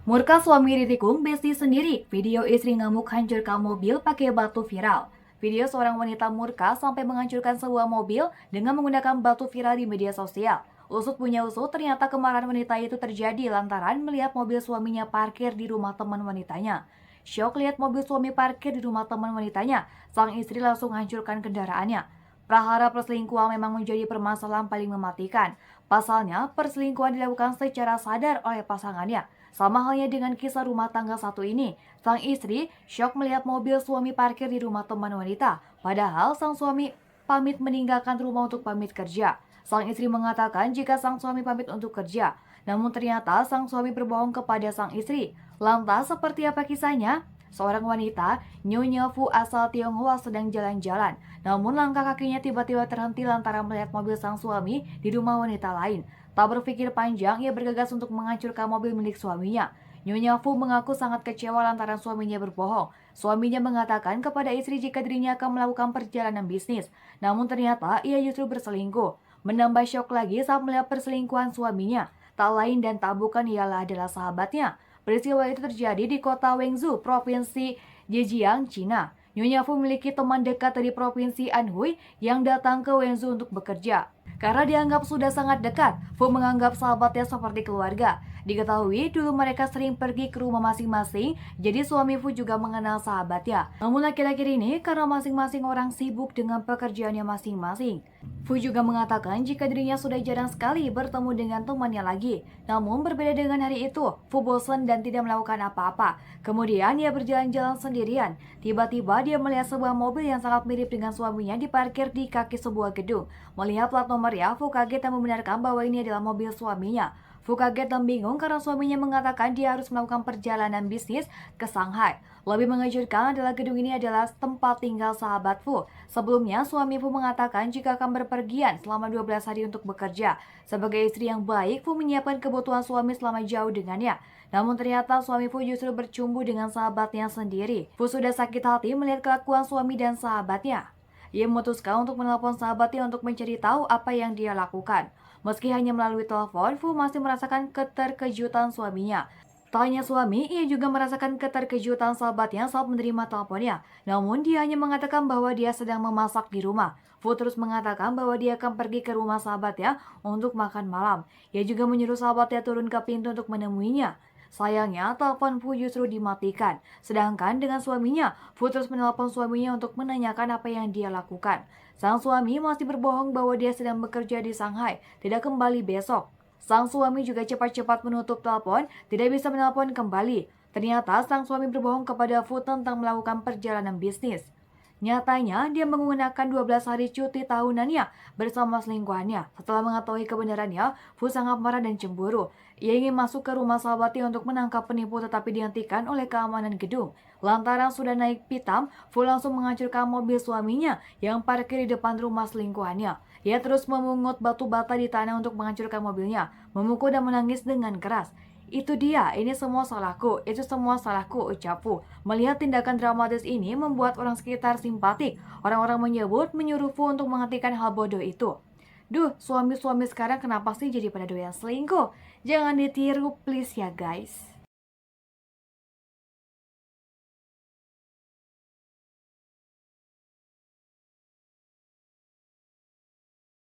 Murka suami ditikung bisnis sendiri. Video istri ngamuk hancurkan mobil pakai batu viral. Video seorang wanita murka sampai menghancurkan sebuah mobil dengan menggunakan batu viral di media sosial. Usut punya usut, ternyata kemarahan wanita itu terjadi lantaran melihat mobil suaminya parkir di rumah teman wanitanya. Syok lihat mobil suami parkir di rumah teman wanitanya, sang istri langsung hancurkan kendaraannya. Prahara perselingkuhan memang menjadi permasalahan paling mematikan. Pasalnya, perselingkuhan dilakukan secara sadar oleh pasangannya. Sama halnya dengan kisah rumah tangga satu ini, sang istri syok melihat mobil suami parkir di rumah teman wanita. Padahal sang suami pamit meninggalkan rumah untuk pamit kerja. Sang istri mengatakan jika sang suami pamit untuk kerja, namun ternyata sang suami berbohong kepada sang istri. Lantas seperti apa kisahnya? Seorang wanita, Nyonya Fu asal Tionghoa sedang jalan-jalan. Namun langkah kakinya tiba-tiba terhenti lantaran melihat mobil sang suami di rumah wanita lain. Tak berpikir panjang, ia bergegas untuk menghancurkan mobil milik suaminya. Nyonya Fu mengaku sangat kecewa lantaran suaminya berbohong. Suaminya mengatakan kepada istri jika dirinya akan melakukan perjalanan bisnis. Namun ternyata ia justru berselingkuh. Menambah syok lagi saat melihat perselingkuhan suaminya. Tak lain dan tak bukan ialah adalah sahabatnya. Peristiwa itu terjadi di kota Wenzhou, Provinsi Zhejiang, Cina. Nyonya Fu memiliki teman dekat dari Provinsi Anhui yang datang ke Wenzhou untuk bekerja. Karena dianggap sudah sangat dekat, Fu menganggap sahabatnya seperti keluarga. Diketahui dulu mereka sering pergi ke rumah masing-masing, jadi suami Fu juga mengenal sahabatnya. Namun akhir-akhir ini karena masing-masing orang sibuk dengan pekerjaannya masing-masing. Fu juga mengatakan jika dirinya sudah jarang sekali bertemu dengan temannya lagi. Namun berbeda dengan hari itu, Fu bosan dan tidak melakukan apa-apa. Kemudian ia berjalan-jalan sendirian. Tiba-tiba dia melihat sebuah mobil yang sangat mirip dengan suaminya diparkir di kaki sebuah gedung. Melihat plat nomornya, Fu kaget dan membenarkan bahwa ini adalah mobil suaminya. Fu kaget dan bingung karena suaminya mengatakan dia harus melakukan perjalanan bisnis ke Shanghai. Lebih mengejutkan adalah gedung ini adalah tempat tinggal sahabat Fu. Sebelumnya, suami Fu mengatakan jika akan berpergian selama 12 hari untuk bekerja. Sebagai istri yang baik, Fu menyiapkan kebutuhan suami selama jauh dengannya. Namun ternyata suami Fu justru bercumbu dengan sahabatnya sendiri. Fu sudah sakit hati melihat kelakuan suami dan sahabatnya. Ia memutuskan untuk menelpon sahabatnya untuk mencari tahu apa yang dia lakukan. Meski hanya melalui telepon, Fu masih merasakan keterkejutan suaminya. Tak hanya suami, ia juga merasakan keterkejutan sahabatnya saat menerima teleponnya. Namun dia hanya mengatakan bahwa dia sedang memasak di rumah. Fu terus mengatakan bahwa dia akan pergi ke rumah sahabatnya untuk makan malam. Ia juga menyuruh sahabatnya turun ke pintu untuk menemuinya. Sayangnya, telepon Fu justru dimatikan. Sedangkan dengan suaminya, Fu terus menelpon suaminya untuk menanyakan apa yang dia lakukan. Sang suami masih berbohong bahwa dia sedang bekerja di Shanghai, tidak kembali besok. Sang suami juga cepat-cepat menutup telepon, tidak bisa menelpon kembali. Ternyata sang suami berbohong kepada Fu tentang melakukan perjalanan bisnis. Nyatanya, dia menggunakan 12 hari cuti tahunannya bersama selingkuhannya. Setelah mengetahui kebenarannya, Fu sangat marah dan cemburu. Ia ingin masuk ke rumah sahabatnya untuk menangkap penipu tetapi dihentikan oleh keamanan gedung. Lantaran sudah naik pitam, Fu langsung menghancurkan mobil suaminya yang parkir di depan rumah selingkuhannya. Ia terus memungut batu bata di tanah untuk menghancurkan mobilnya, memukul dan menangis dengan keras. Itu dia, ini semua salahku, itu semua salahku, ucap Fu. Melihat tindakan dramatis ini membuat orang sekitar simpatik. Orang-orang menyuruh Fu untuk menghentikan hal bodoh itu. Duh, suami-suami sekarang kenapa sih jadi pada doyan selingkuh? Jangan ditiru please ya guys.